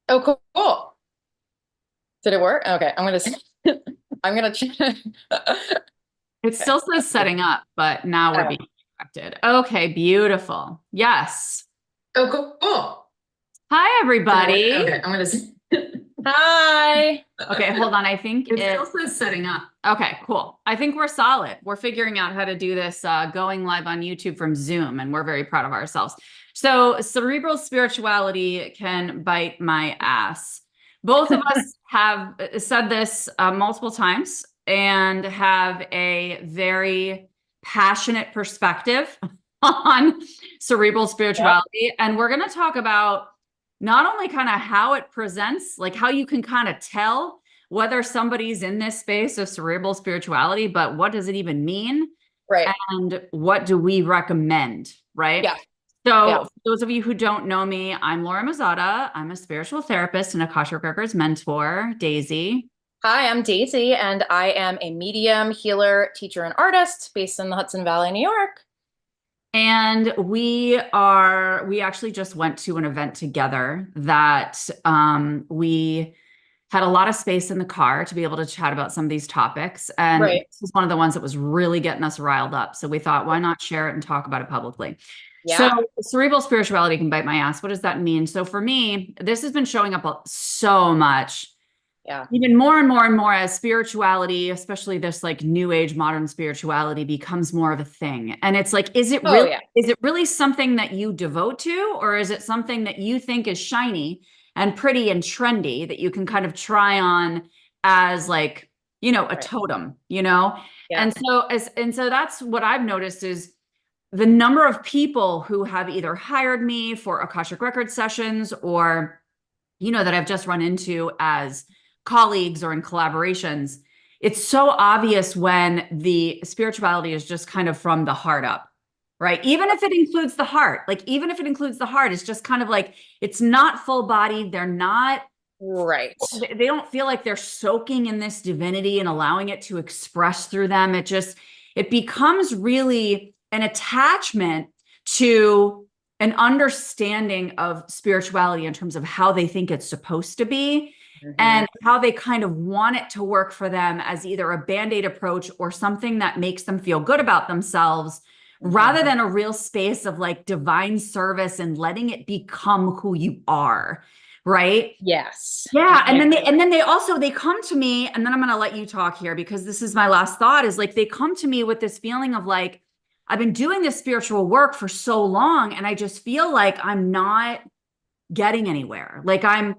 Oh, cool. Cool. Did it work? Okay, I'm gonna check. It Okay. still says setting up, but now we're Oh. being directed. Okay, beautiful. Yes. Oh, cool. Cool. Hi, Did it work? everybody. Okay, Hi. Okay, hold on. I think It it still says setting up. Okay, cool. I think we're solid. We're figuring out how to do this going live on YouTube from Zoom, and we're very proud of ourselves. So, cerebral spirituality can bite my ass. Both of us have said this multiple times and have a very passionate perspective on cerebral Yep. spirituality. And we're going to talk about not only kind of how it presents, like how you can kind of tell whether somebody's in this space of cerebral spirituality, but what does it even mean? Right. And what do we recommend? Right. Yeah. So, Yeah. for those of you who don't know me, I'm Laura Mazzotta. I'm a spiritual therapist and Akashic Records mentor, Daisy. Hi, I'm Daisy, and I am a medium, healer, teacher, and artist based in the Hudson Valley, New York. And we actually just went to an event together that we had a lot of space in the car to be able to chat about some of these topics. And Right. this was one of the ones that was really getting us riled up. So we thought, why not share it and talk about it publicly? So Yeah. cerebral spirituality can bite my ass. What does that mean? So for me, this has been showing up so much, Yeah. even more and more and more as spirituality, especially this like new age modern spirituality becomes more of a thing. And it's like, Oh, yeah. is it really something that you devote to, or is it something that you think is shiny and pretty and trendy that you can kind of try on as like, a Right. totem, Yeah. And so that's what I've noticed is the number of people who have either hired me for Akashic Records sessions or, that I've just run into as colleagues or in collaborations. It's so obvious when the spirituality is just kind of from the heart up, right? Even if it includes the heart, like even if it includes the heart, it's just kind of like it's not full bodied. They're not, Right. they don't feel like they're soaking in this divinity and allowing it to express through them. It becomes really an attachment to an understanding of spirituality in terms of how they think it's supposed to be Hmm. and how they kind of want it to work for them as either a band-aid approach or something that makes them feel good about themselves rather Hmm. than a real space of like divine service and letting it become who you are, right? Yes. Yeah, and Yeah. then they also they come to me, and then I'm gonna let you talk here because this is my last thought, is like they come to me with this feeling of like, I've been doing this spiritual work for so long, and I just feel like I'm not getting anywhere. Like I'm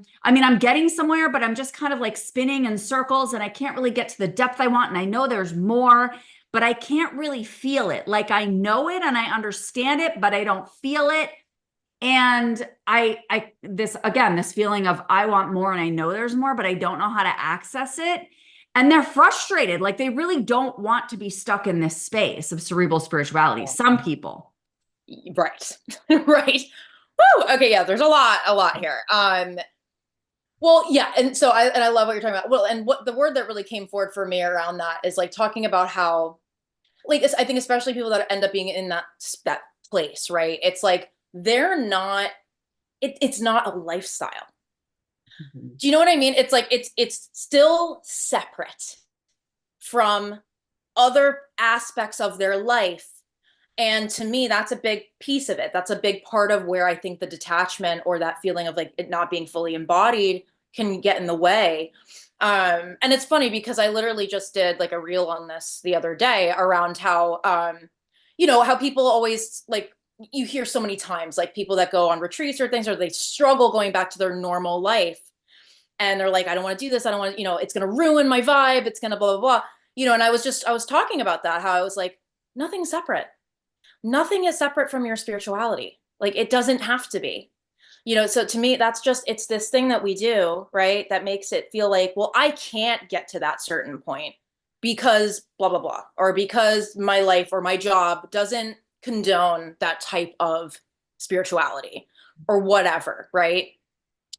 getting somewhere, but I'm just kind of like spinning in circles, and I can't really get to the depth I want. And I know there's more, but I can't really feel it. Like I know it and I understand it, but I don't feel it. And this again, this feeling of I want more and I know there's more, but I don't know how to access it. And they're frustrated. Like they really don't want to be stuck in this space of cerebral spirituality. Some people. Right. Right. Woo! Okay, yeah, there's a lot here. Well, yeah, and I love what you're talking about. Well, and what the word that really came forward for me around that is like talking about how like I think especially people that end up being in that place, right? It's like they're not it's not a lifestyle. Mhm. Do you know what I mean? It's like it's still separate from other aspects of their life. And to me, that's a big piece of it. That's a big part of where I think the detachment or that feeling of like it not being fully embodied can get in the way. And it's funny because I literally just did like a reel on this the other day around how, how people always like, you hear so many times like people that go on retreats or things or they struggle going back to their normal life and they're like, I don't want to do this. I don't want to, it's going to ruin my vibe. It's going to blah, blah, blah. And I was talking about that, how I was like, nothing's separate. Nothing is separate from your spirituality. Like it doesn't have to be. So to me, that's just, it's this thing that we do, right? That makes it feel like, well, I can't get to that certain point because blah, blah, blah, or because my life or my job doesn't condone that type of spirituality or whatever, right?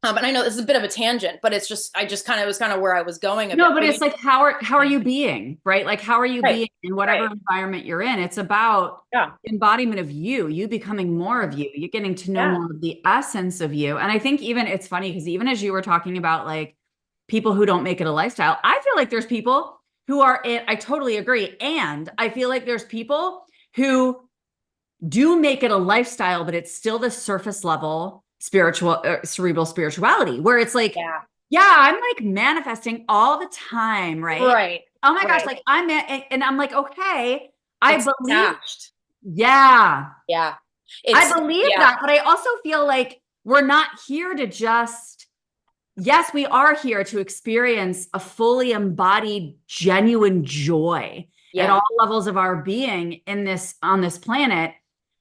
And I know this is a bit of a tangent, but it's just, I just kind of, it was kind of where I was going a bit. No, but But it's like how are you being, right? Like how are you right, being in whatever right. environment you're in? It's about Yeah, embodiment of you becoming more of you, you getting to know yeah, more of the essence of you. And I think even it's funny because even as you were talking about like people who don't make it a lifestyle, I feel like there's people who are it. I totally agree. And I feel like there's people who do make it a lifestyle, but it's still the surface level spiritual, cerebral spirituality, where it's like, yeah. yeah, I'm like manifesting all the time, right? Right, Oh my gosh, right. like and I'm like, okay, I It's believe, attached. yeah, Yeah. I It's, believe yeah, that, but I also feel like we're not here to just, yes, we are here to experience a fully embodied, genuine joy at yeah. all levels of our being in this on this planet.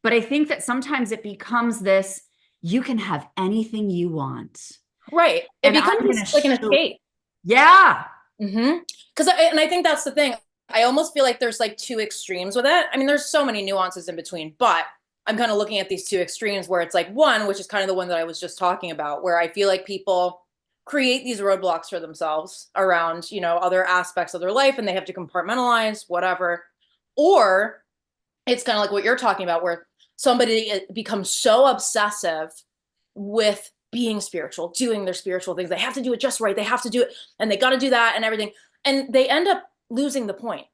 But I think that sometimes it becomes this, you can have anything you want. Right. It And I'm gonna becomes like an show, escape. yeah. Mm-hmm. Because and I think that's the thing. I almost feel like there's like two extremes with it. I mean, there's so many nuances in between, but I'm kind of looking at these two extremes where it's like one, which is kind of the one that I was just talking about, where I feel like people create these roadblocks for themselves around, other aspects of their life and they have to compartmentalize, whatever. Or it's kind of like what you're talking about, where somebody becomes so obsessive with being spiritual, doing their spiritual things. They have to do it just right. They have to do it and they got to do that and everything. And they end up losing the point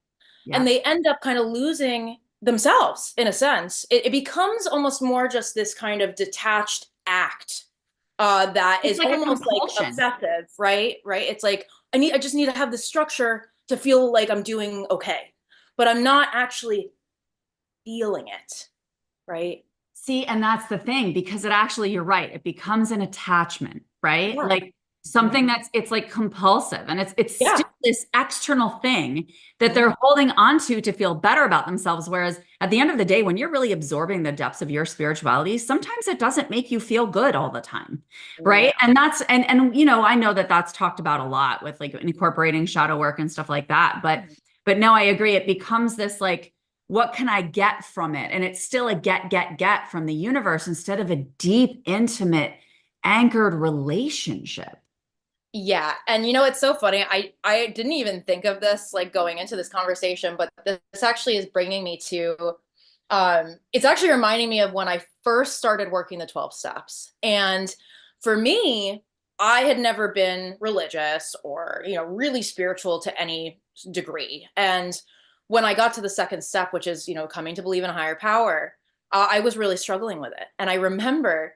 and Yeah. they end up kind of losing themselves in a sense. It becomes almost more just this kind of detached act that It's is like a almost like compulsion. obsessive, right? Right. It's like, I just need to have the structure to feel like I'm doing okay, but I'm not actually feeling it, right? See, and that's the thing, because it actually, you're right, it becomes an attachment, right? Yeah. Like Mhm. something that's it's like compulsive and it's still Yeah. this external thing that Mhm. they're holding on to feel better about themselves. Whereas at the end of the day, when you're really absorbing the depths of your spirituality, sometimes it doesn't make you feel good all the time, No. right? And that's I know that that's talked about a lot with like incorporating shadow work and stuff like that, but no, I agree. It becomes this like, what can I get from it? And it's still a get from the universe instead of a deep, intimate, anchored relationship. Yeah. And it's so funny. I didn't even think of this like going into this conversation, but this actually is bringing me to it's actually reminding me of when I first started working the 12 steps. And for me, I had never been religious or, really spiritual to any degree. And when I got to the second step, which is, coming to believe in a higher power, I was really struggling with it. And I remember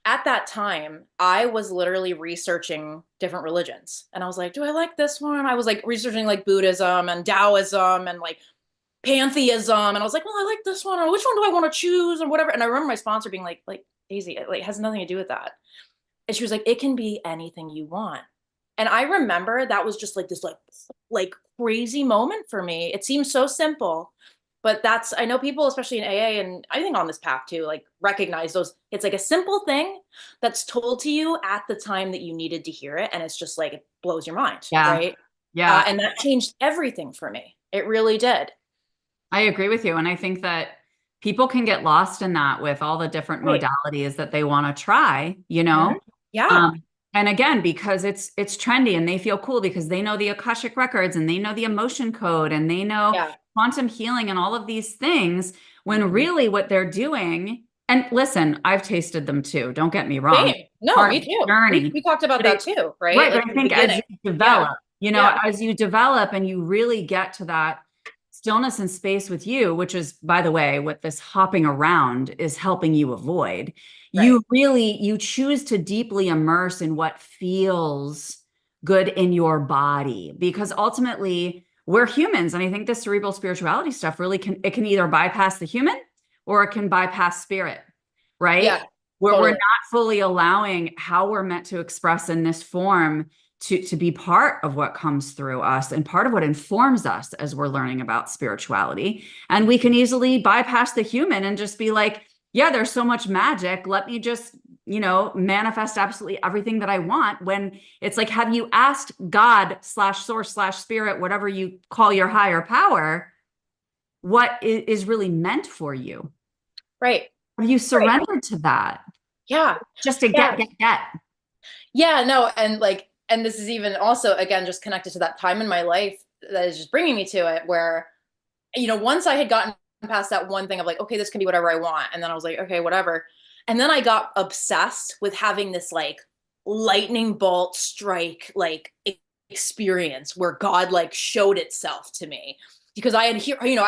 at that time, I was literally researching different religions. And I was like, do I like this one? I was like researching like Buddhism and Taoism and like pantheism. And I was like, well, I like this one. Or which one do I want to choose or whatever? And I remember my sponsor being like, Daisy, it like has nothing to do with that. And she was like, it can be anything you want. And I remember that was just like this like crazy moment for me. It seems so simple, but I know people, especially in AA and I think on this path too, like recognize those. It's like a simple thing that's told to you at the time that you needed to hear it. And it's just like, it blows your mind, Yeah. right? Yeah. And that changed everything for me. It really did. I agree with you. And I think that people can get lost in that with all the different Right. modalities that they want to try, Mhm. Yeah. Um, and again, because it's trendy and they feel cool because they know the Akashic records and they know the emotion code and they know Yeah. quantum healing and all of these things, when Mhm. really what they're doing, and listen, I've tasted them too. Don't get me wrong. Same. No, Part me of the too. We, journey. we talked about But that too, right? right, Like but I in the think as beginning. you Yeah. develop, Yeah. as you develop and you really get to that stillness and space with you, which is, by the way, what this hopping around is helping you avoid. Right. You choose to deeply immerse in what feels good in your body, because ultimately we're humans. And I think this cerebral spirituality stuff really can either bypass the human or it can bypass spirit, right? Yeah. Where we're Totally. not fully allowing how we're meant to express in this form to be part of what comes through us and part of what informs us as we're learning about spirituality. And we can easily bypass the human and just be like, yeah, there's so much magic. Let me just, manifest absolutely everything that I want. When it's like, have you asked God slash source slash spirit, whatever you call your higher power, what is really meant for you? Right. Have you Right. surrendered to that? Yeah. Just to Yeah. get. Yeah, no, and like, and this is even also, again, just connected to that time in my life that is just bringing me to it where, once I had gotten past that one thing of like, okay, this can be whatever I want. And then I was like, okay, whatever. And then I got obsessed with having this like lightning bolt strike, like experience where God like showed itself to me because I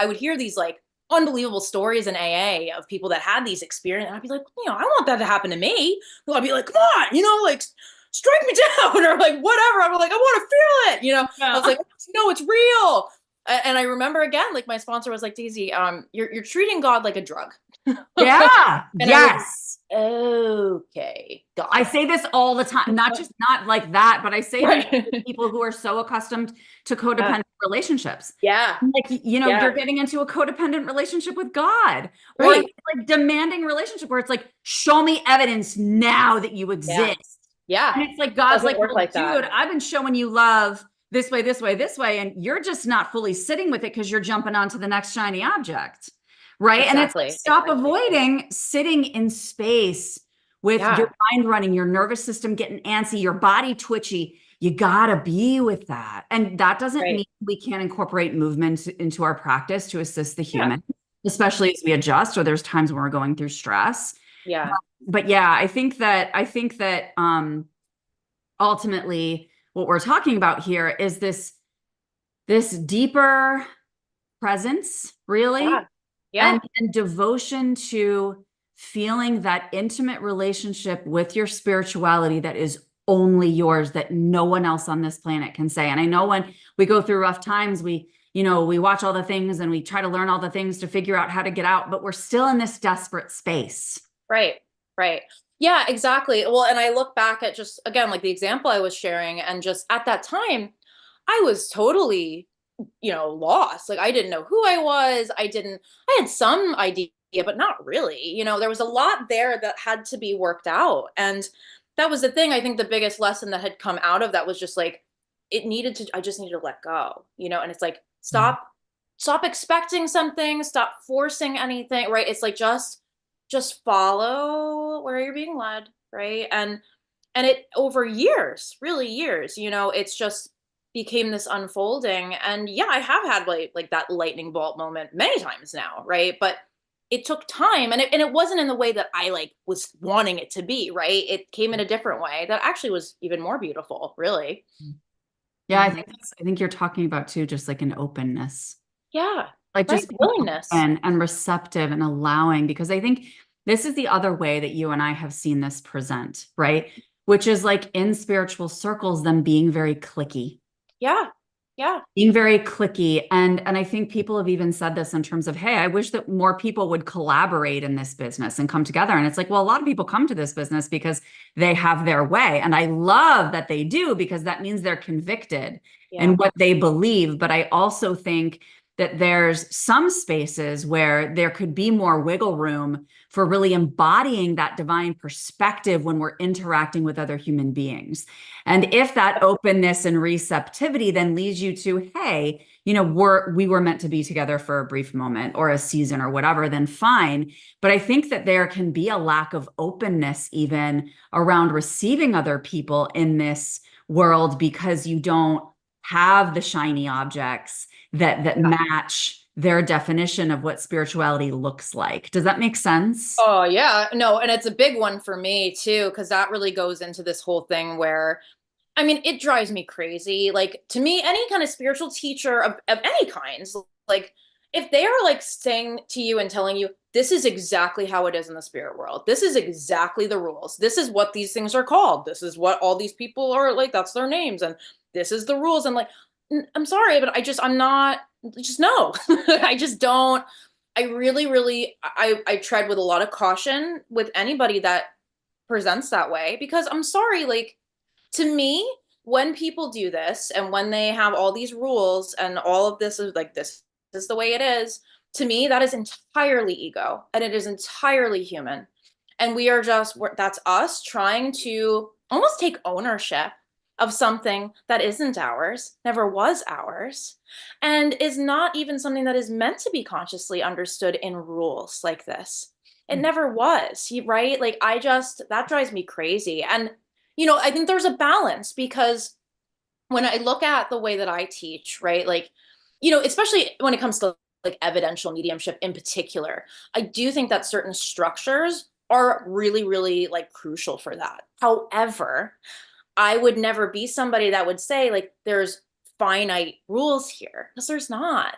would hear these like unbelievable stories in AA of people that had these experiences. And I'd be like, I want that to happen to me. So I'd be like, come on, like strike me down or like whatever. I'm like, I want to feel it. I was Yeah. like, no, it's real. And I remember again, like my sponsor was like, Daisy, you're treating God like a drug. Yeah. And I was Yes. okay, got I it. say this all the time, not like that, but I say this to Right. people who are so accustomed to Yeah. codependent relationships. Yeah. Like, Yeah. you're getting into a codependent relationship with God, or Right. like demanding relationship where it's like, show me evidence now that you Yeah. exist. Yeah. And it's like, God's Doesn't like, work well, like that. dude, I've been showing you love this way, this way, this way. And you're just not fully sitting with it because you're jumping onto the next shiny object. Right. And it's like, Exactly. stop Exactly. avoiding sitting in space with your Yeah. mind running, your nervous system getting antsy, your body twitchy. You gotta be with that. And that doesn't Right. mean we can't incorporate movement into our practice to assist the Yeah. human, especially as we adjust or there's times when we're going through stress. Yeah. But yeah, I think that ultimately what we're talking about here is this deeper presence, really, Yeah. Yeah. and devotion to feeling that intimate relationship with your spirituality that is only yours, that no one else on this planet can say. And I know when we go through rough times, we watch all the things and we try to learn all the things to figure out how to get out, but we're still in this desperate space. Right. Right. Yeah, exactly. Well, and I look back at just again, like the example I was sharing, and just at that time, I was totally, lost. Like I didn't know who I was. I had some idea, but not really. There was a lot there that had to be worked out. And that was the thing. I think the biggest lesson that had come out of that was just like I just needed to let go, and it's like stop expecting something, stop forcing anything, right? It's like just follow where you're being led, right? And it over years, really years, it's just became this unfolding. And yeah, I have had like that lightning bolt moment many times now, right? But it took time, and it wasn't in the way that I like was wanting it to be, right? It came in a different way that actually was even more beautiful, really. Yeah, I Mhm. think I think you're talking about too, just like an openness, Yeah, like right. just being Willingness. open and receptive and allowing, because I think this is the other way that you and I have seen this present, right? Which is like in spiritual circles, them being very clicky, Yeah. Yeah. being very clicky. And I think people have even said this in terms of, hey, I wish that more people would collaborate in this business and come together. And it's like, well, a lot of people come to this business because they have their way. And I love that they do because that means they're convicted in Yeah. what they believe. But I also think that there's some spaces where there could be more wiggle room for really embodying that divine perspective when we're interacting with other human beings. And if that openness and receptivity then leads you to, hey, we were meant to be together for a brief moment or a season or whatever, then fine. But I think that there can be a lack of openness even around receiving other people in this world because you don't have the shiny objects that Yeah. match their definition of what spirituality looks like. Does that make sense? Oh, yeah. No, and it's a big one for me too, because that really goes into this whole thing where, I mean, it drives me crazy. Like, to me, any kind of spiritual teacher of any kinds, like, if they are like saying to you and telling you, this is exactly how it is in the spirit world, this is exactly the rules, this is what these things are called, this is what all these people are like, that's their names, and this is the rules. And like, I'm sorry, but I'm not, just no. I just don't. I really, really, I tread with a lot of caution with anybody that presents that way because I'm sorry, like to me, when people do this and when they have all these rules and all of this is like this is the way it is, to me, that is entirely ego and it is entirely human. And we are that's us trying to almost take ownership of something that isn't ours, never was ours, and is not even something that is meant to be consciously understood in rules like this. It never was, right? Like that drives me crazy. And I think there's a balance because when I look at the way that I teach, right, like, especially when it comes to like evidential mediumship in particular, I do think that certain structures are really, really like crucial for that. However, I would never be somebody that would say like there's finite rules here because there's not,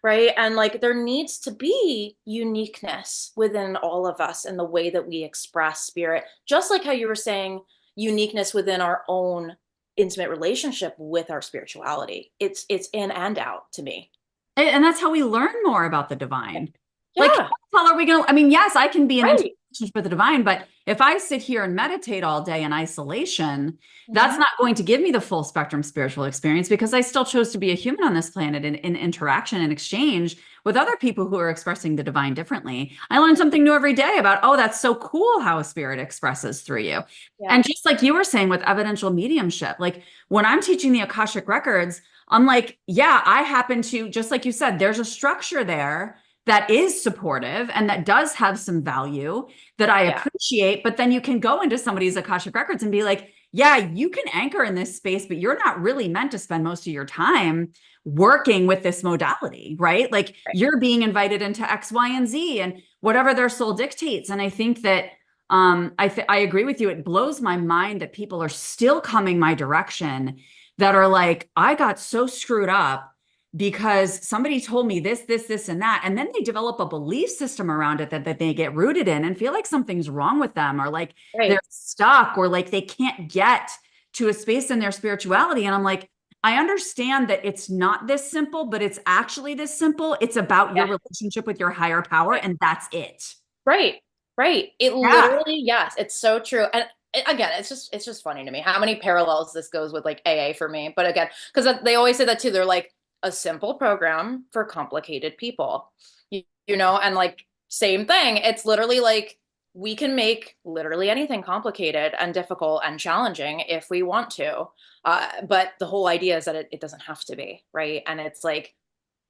right? And like there needs to be uniqueness within all of us in the way that we express spirit, just like how you were saying uniqueness within our own intimate relationship with our spirituality. It's in and out to me. And that's how we learn more about the divine. Like, Yeah, how are we going to? I mean, yes, I can be in intimate right. relationship with the divine, but if I sit here and meditate all day in isolation, that's Hmm. not going to give me the full spectrum spiritual experience because I still chose to be a human on this planet in interaction and exchange with other people who are expressing the divine differently. I learn something new every day about, oh, that's so cool how a spirit expresses through you. Yeah, And just like you were saying with evidential mediumship, like when I'm teaching the Akashic Records, I'm like, yeah, I happen to, just like you said, there's a structure there that is supportive and that does have some value that I yeah, appreciate. But then you can go into somebody's Akashic Records and be like, yeah, you can anchor in this space, but you're not really meant to spend most of your time working with this modality, right? Like right. you're being invited into X, Y, and Z and whatever their soul dictates. And I think that I agree with you. It blows my mind that people are still coming my direction that are like, I got so screwed up because somebody told me this, and that. And then they develop a belief system around it that they get rooted in and feel like something's wrong with them or like they're Right. stuck or like they can't get to a space in their spirituality. And I'm like, I understand that it's not this simple, but it's actually this simple. It's about your Yeah. relationship with your higher power, and that's it. Right. Right. It Yeah. literally, yes, it's so true. And again, it's just funny to me how many parallels this goes with like AA for me. But again, because they always say that too. They're like a simple program for complicated people. And like same thing. It's literally like we can make literally anything complicated and difficult and challenging if we want to. But the whole idea is that it doesn't have to be, right? And it's like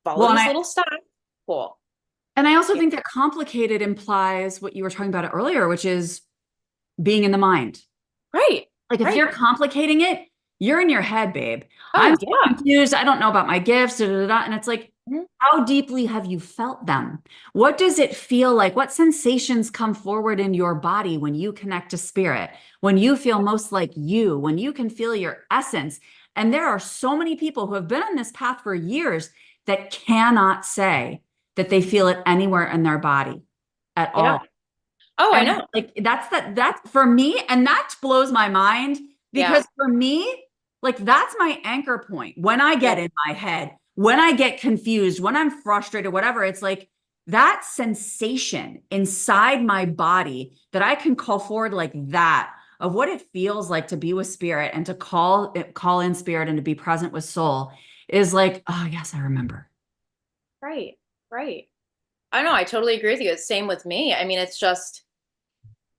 follow Well, these little steps. Cool. and I also think that complicated implies what you were talking about earlier, which is being in the mind. Right. Like if Right. you're complicating it, you're in your head, babe. I'm Oh, so yeah. confused. I don't know about my gifts. Da, da, da, da. And it's like, Mhm. how deeply have you felt them? What does it feel like? What sensations come forward in your body when you connect to spirit? When you feel most like you? When you can feel your essence? And there are so many people who have been on this path for years that cannot say that they feel it anywhere in their body at Yeah. all. Oh, I And know. like that's for me, and that blows my mind Yeah. because for me, like that's my anchor point. When I Yeah. get in my head, when I get confused, when I'm frustrated, whatever, it's like that sensation inside my body that I can call forward like that of what it feels like to be with spirit and to call in spirit and to be present with soul is like, oh yes, I remember. Right. Right. I know. I totally agree with you. It's same with me. I mean, it's just,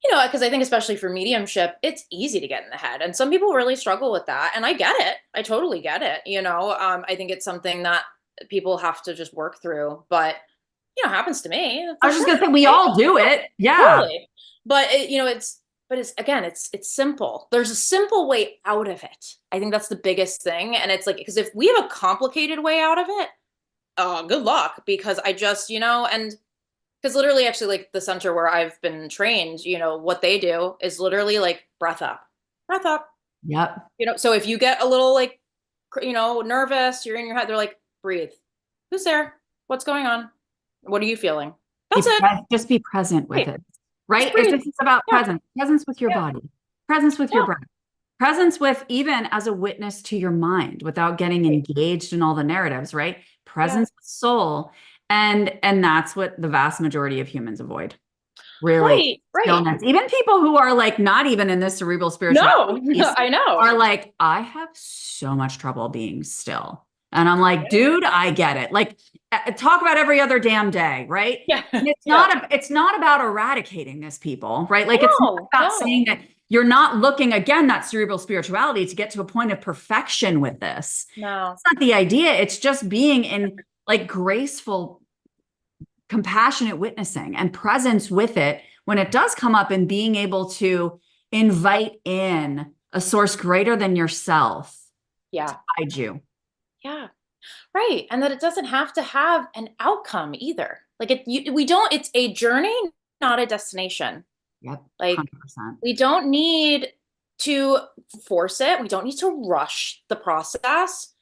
because I think especially for mediumship, it's easy to get in the head. And some people really struggle with that. And I get it. I totally get it. I think it's something that people have to just work through. But, happens to me I for was just sure. gonna say we Right? all do it. Yeah. Totally. But it's again, it's simple. There's a simple way out of it. I think that's the biggest thing. And it's like, because if we have a complicated way out of it, good luck. Because I just, and because literally actually like the center where I've been trained, what they do is literally like breath up, Yep. so if you get a little like, nervous, you're in your head, they're like, breathe. Who's there? What's going on? What are you feeling? That's it. Just be present with Right. it, Just right? It's breathe. just it's about Yeah. presence with your Yeah. body, presence with your Yeah. breath, presence with even as a witness to your mind without getting Right. engaged in all the narratives, right? Yeah. Presence with soul. And that's what the vast majority of humans avoid. Really Right. Right. stillness. Even people who are like not even in this cerebral spirituality No, piece I know. are like, I have so much trouble being still. And I'm like, dude, I get it. Like, talk about every other damn day, right? Yeah. And Yeah. it's not about eradicating this, people, right? Like, it's not No, about no, saying that you're not looking again that cerebral spirituality to get to a point of perfection with this. no. That's not the idea. It's just being in like graceful compassionate witnessing and presence with it when it does come up and being able to invite in a source greater than yourself to Yeah. guide you. Yeah. Right. And that it doesn't have to have an outcome either. Like we don't, it's a journey, not a destination. Yep, Like 100%. we don't need to force it. We don't need to rush the process.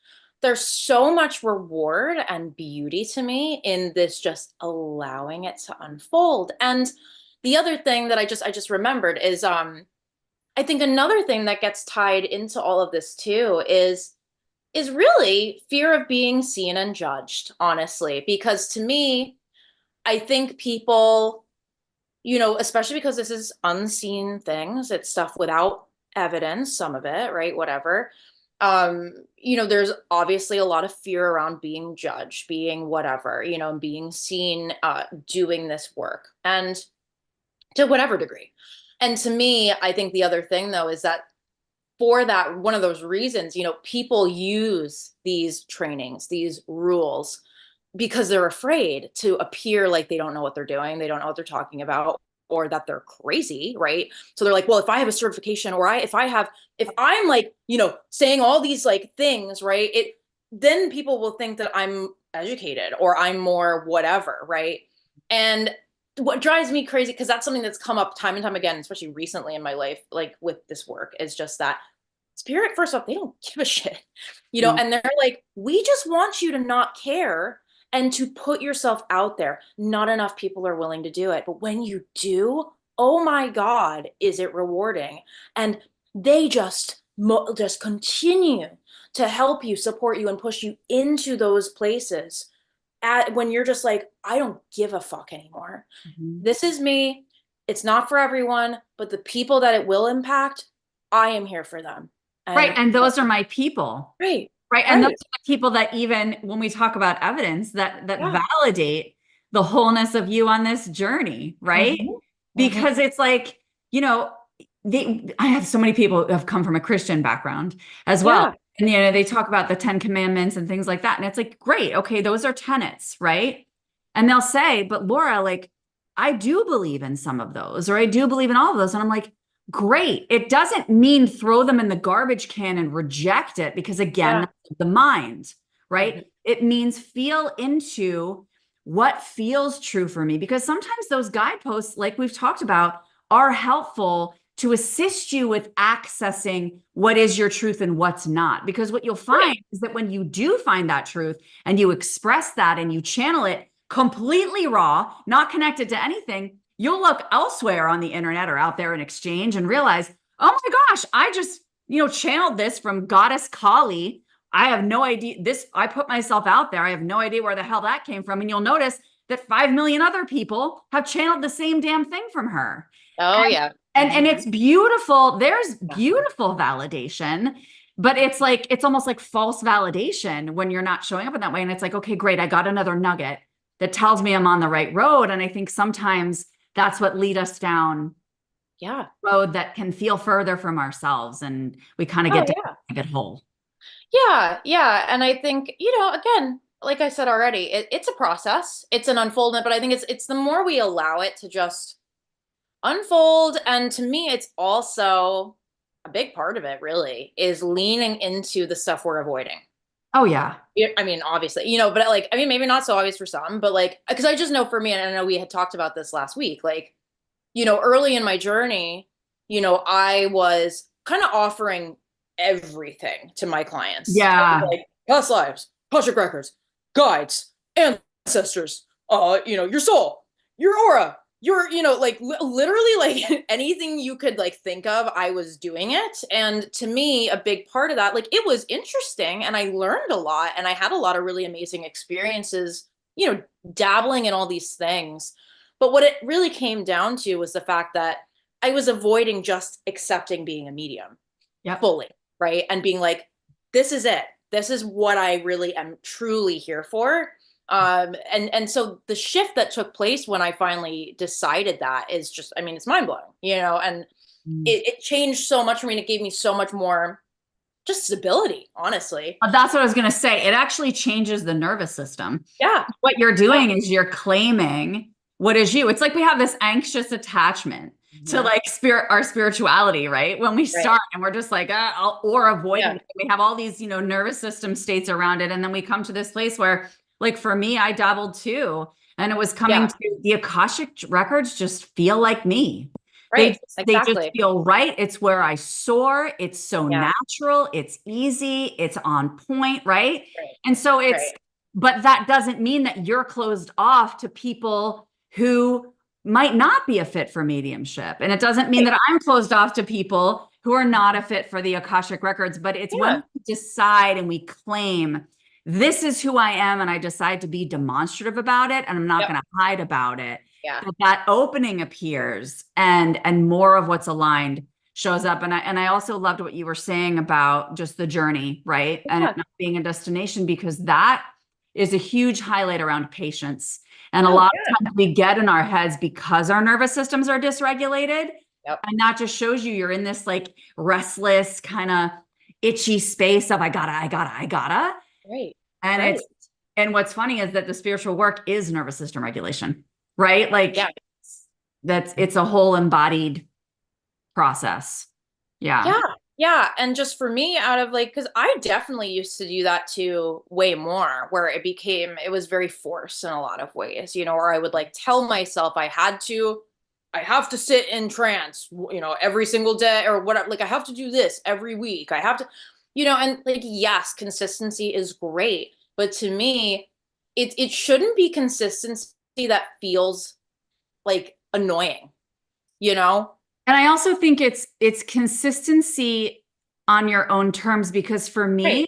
There's so much reward and beauty to me in this just allowing it to unfold. And the other thing that I just remembered is I think another thing that gets tied into all of this too is really fear of being seen and judged, honestly, because to me, I think people, especially because this is unseen things, it's stuff without evidence, some of it, right? Whatever. There's obviously a lot of fear around being judged, being whatever, being seen doing this work, and to whatever degree. And to me, I think the other thing though is that for that, one of those reasons, people use these trainings, these rules, because they're afraid to appear like they don't know what they're doing, they don't know what they're talking about, or that they're crazy, right? So they're like, well, if I have a certification, or if I'm like, saying all these like things, right? Then people will think that I'm educated or I'm more whatever, right? And what drives me crazy, because that's something that's come up time and time again, especially recently in my life, like with this work, is just that spirit, first off, they don't give a shit, No. and they're like, we just want you to not care and to put yourself out there. Not enough people are willing to do it. But when you do, oh my God, is it rewarding? And they just continue to help you, support you, and push you into those places when you're just like, I don't give a fuck anymore. Mhm. This is me. It's not for everyone, but the people that it will impact, I am here for them. Right. And And those are my people. right, Right. And those right. are the people that, even when we talk about evidence, that Yeah. validate the wholeness of you on this journey, right? Hmm. Hmm. Because it's like, you know, I have so many people who have come from a Christian background as well. Yeah. And, they talk about the 10 commandments and things like that. And it's like, great. Okay. Those are tenets, right? And they'll say, but Laura, like, I do believe in some of those, or I do believe in all of those. And I'm like, great. It doesn't mean throw them in the garbage can and reject it, because again, Yeah. that's the mind, Hmm. right? It means feel into what feels true for me, because sometimes those guideposts, like we've talked about, are helpful to assist you with accessing what is your truth and what's not. Because what you'll find Right. is that when you do find that truth and you express that and you channel it completely raw, not connected to anything, you'll look elsewhere on the internet or out there in exchange and realize, oh my gosh, I just, channeled this from Goddess Kali. I have no idea. I put myself out there. I have no idea where the hell that came from. And you'll notice that 5 million other people have channeled the same damn thing from her. Oh yeah. And Hmm. it's beautiful. There's Yeah. beautiful validation, but it's like, it's almost like false validation when you're not showing up in that way. And it's like, okay, great. I got another nugget that tells me I'm on the right road. And I think sometimes that's what lead us down Yeah. road that can feel further from ourselves. And we kind of Oh get down yeah. a rabbit hole. Yeah. Yeah. And I think, again, like I said already, it's a process. It's an unfoldment, but I think it's the more we allow it to just unfold. And to me, it's also a big part of it really is leaning into the stuff we're avoiding. Oh, yeah. I mean, obviously, but like, I mean, maybe not so obvious for some, but like, because I just know for me, and I know we had talked about this last week, like, early in my journey, I was kind of offering everything to my clients. I was Yeah. like, past lives, Akashic Records, guides, ancestors, your soul, your aura, like literally like anything you could like think of, I was doing it. And to me, a big part of that, like it was interesting and I learned a lot and I had a lot of really amazing experiences, dabbling in all these things. But what it really came down to was the fact that I was avoiding just accepting being a medium Yep. fully, right? And being like, this is it. This is what I really am truly here for. And so the shift that took place when I finally decided that is just, I mean, it's mind blowing, and Mm. it changed so much for me. And it gave me so much more just stability, honestly. That's what I was going to say. It actually changes the nervous system. Yeah. What you're Yeah. doing is you're claiming what is you. It's like we have this anxious attachment to Mhm. like our spirituality, right? When we Right. start and we're just like, or avoiding Yeah. it. We have all these, nervous system states around it. And then we come to this place where, like for me, I dabbled too. And it was coming Yeah. to the Akashic records just feel like me. They Right. they just Exactly. feel right. It's where I soar. It's so Yeah. natural. It's easy. It's on point, right? Right. And so Right. but that doesn't mean that you're closed off to people who might not be a fit for mediumship. And it doesn't mean Right. that I'm closed off to people who are not a fit for the Akashic records, but it's when Yeah. we decide and we claim this is who I am and I decide to be demonstrative about it and I'm not Yep. going to hide about it. Yeah. That opening appears and more of what's aligned shows up. And I also loved what you were saying about just the journey, right? And it Yeah. not being a destination, because that is a huge highlight around patience. And a Oh, lot yeah. of times we get in our heads because our nervous systems are dysregulated. Yep. And that just shows you're in this like restless, kind of itchy space of I gotta. Right. And Right. and what's funny is that the spiritual work is nervous system regulation, right? Yeah. Like it's a whole embodied process. Yeah. Yeah. Yeah. And just for me, out of like, because I definitely used to do that too way more, where it was very forced in a lot of ways, or I would like tell myself I have to sit in trance, every single day or whatever. Like, I have to do this every week. I have to, and like, yes, consistency is great. But to me, it shouldn't be consistency that feels like annoying, you know? And I also think it's consistency on your own terms, because for me,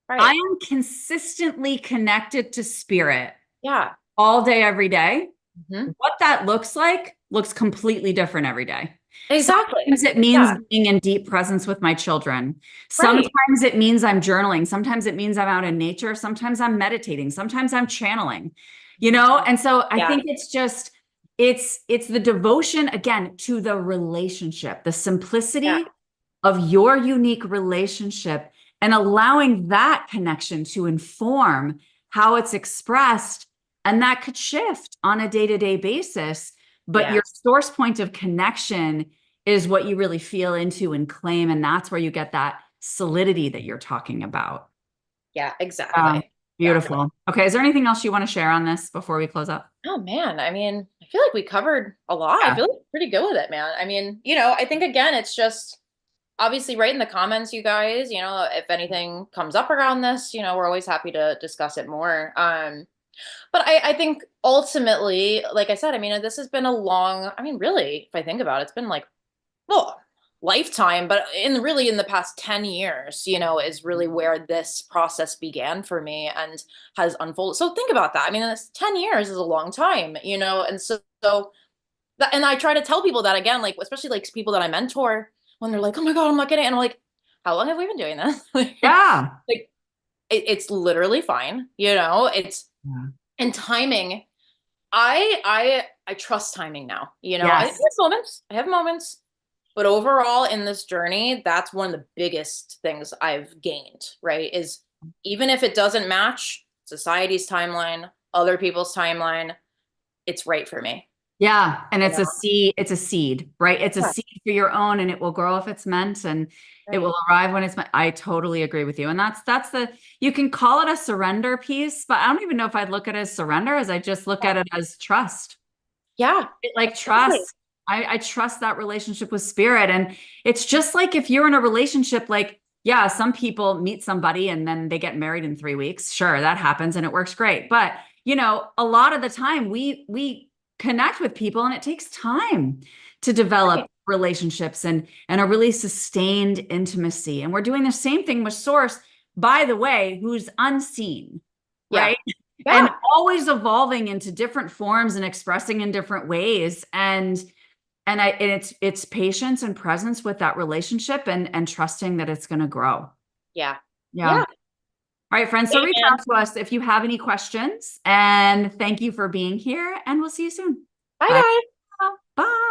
Right. I Right. am consistently connected to spirit Yeah. all day, every day. Mhm. What that looks like looks completely different every day. Exactly. Sometimes it means Yeah. being in deep presence with my children. Right. Sometimes it means I'm journaling. Sometimes it means I'm out in nature. Sometimes I'm meditating. Sometimes I'm channeling, And so I Yeah. think it's the devotion again to the relationship, the Yeah. simplicity of your unique relationship and allowing that connection to inform how it's expressed. And that could shift on a day-to-day basis. But your Yes. source point of connection is what you really feel into and claim. And that's where you get that solidity that you're talking about. Yeah, Yeah, exactly. Exactly. beautiful. Okay. Is there anything else you want to share on this before we close up? Oh man, I mean, I feel like we covered a lot. I Yeah. feel like we're pretty good with it, man. I mean, I think again, it's just obviously write in the comments, you guys, if anything comes up around this, we're always happy to discuss it more. But I think ultimately, like I said, I mean, this has been a long, I mean, really, if I think about it, it's been like, well, lifetime, but in the past 10 years, is really where this process began for me and has unfolded. So think about that. I mean, 10 years is a long time, and so that, and I try to tell people that again, like, especially like people that I mentor when they're like, oh my God, I'm not getting it. And I'm like, how long have we been doing this? Yeah. Like, it's literally fine, it's, Yeah. and timing. I trust timing now. Yes. I have moments, but overall in this journey, that's one of the biggest things I've gained, right? Is even if it doesn't match society's timeline, other people's timeline, it's right for me. Yeah. And You it's a know? seed, right? It's a Yeah, seed for your own, and it will grow if it's meant, and it right. will arrive when it's meant. I totally agree with you. And you can call it a surrender piece, but I don't even know if I'd look at it as surrender, as I just look Yeah. at it as trust. Yeah. Like Exactly. trust. I trust that relationship with spirit. And it's just like if you're in a relationship, like, yeah, some people meet somebody and then they get married in 3 weeks. Sure, that happens and it works great. But a lot of the time we connect with people and it takes time to develop Right. relationships and a really sustained intimacy. And we're doing the same thing with source, by the way, who's unseen, Yeah. right? And Yeah. always evolving into different forms and expressing in different ways. And it's patience and presence with that relationship and trusting that it's going to grow. Yeah. Yeah. Yeah. All right, friends. So reach Amen. out to us if you have any questions. And thank you for being here. And we'll see you soon. Bye, Bye. guys. Bye.